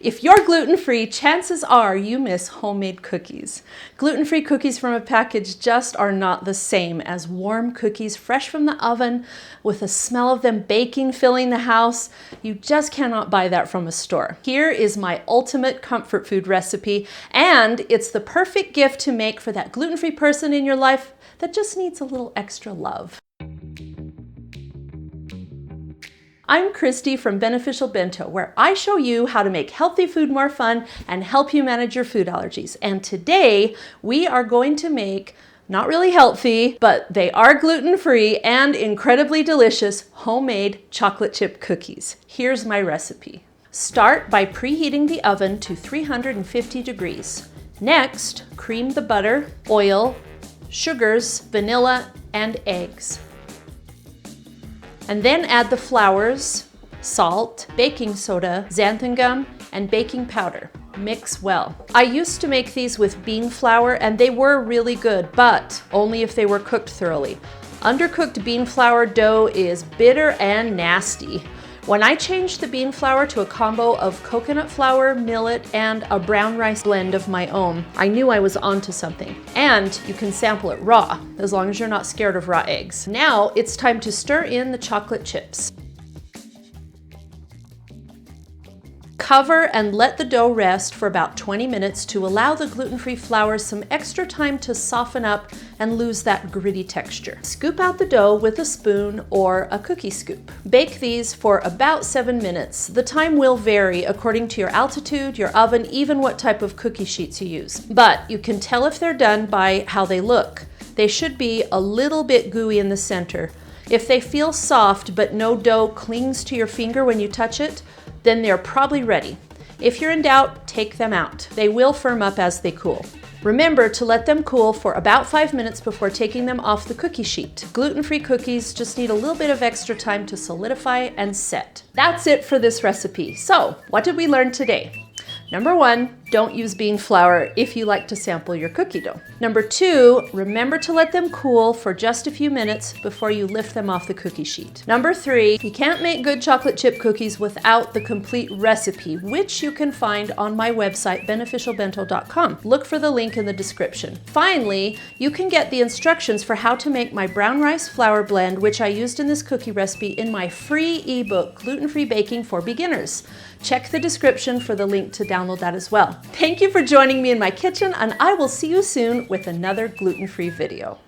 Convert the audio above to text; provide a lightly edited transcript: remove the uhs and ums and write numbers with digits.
If you're gluten-free, chances are you miss homemade cookies. Gluten-free cookies from a package just are not the same as warm cookies fresh from the oven with the smell of them baking filling the house. You just cannot buy that from a store. Here is my ultimate comfort food recipe, and it's the perfect gift to make for that gluten-free person in your life that just needs a little extra love. I'm Christy from Beneficial Bento, where I show you how to make healthy food more fun and help you manage your food allergies. And today we are going to make not really healthy, but they are gluten-free and incredibly delicious homemade chocolate chip cookies. Here's my recipe. Start by preheating the oven to 350 degrees. Next, cream the butter, oil, sugars, vanilla, and eggs. And then add the flours, salt, baking soda, xanthan gum, and baking powder. Mix well. I used to make these with bean flour and they were really good, but only if they were cooked thoroughly. Undercooked bean flour dough is bitter and nasty. When I changed the bean flour to a combo of coconut flour, millet, and a brown rice blend of my own, I knew I was onto something. And you can sample it raw, as long as you're not scared of raw eggs. Now it's time to stir in the chocolate chips. Cover and let the dough rest for about 20 minutes to allow the gluten-free flour some extra time to soften up and lose that gritty texture. Scoop out the dough with a spoon or a cookie scoop. Bake these for about 7 minutes. The time will vary according to your altitude, your oven, even what type of cookie sheets you use. But you can tell if they're done by how they look. They should be a little bit gooey in the center. If they feel soft but no dough clings to your finger when you touch it, then they're probably ready. If you're in doubt, take them out. They will firm up as they cool. Remember to let them cool for about 5 minutes before taking them off the cookie sheet. Gluten-free cookies just need a little bit of extra time to solidify and set. That's it for this recipe. So, what did we learn today? Number 1, don't use bean flour if you like to sample your cookie dough. Number 2, remember to let them cool for just a few minutes before you lift them off the cookie sheet. Number 3, you can't make good chocolate chip cookies without the complete recipe, which you can find on my website, beneficialbento.com. Look for the link in the description. Finally, you can get the instructions for how to make my brown rice flour blend, which I used in this cookie recipe, in my free ebook, Gluten Free Baking for Beginners. Check the description for the link to download that as well. Thank you for joining me in my kitchen, and I will see you soon with another gluten-free video.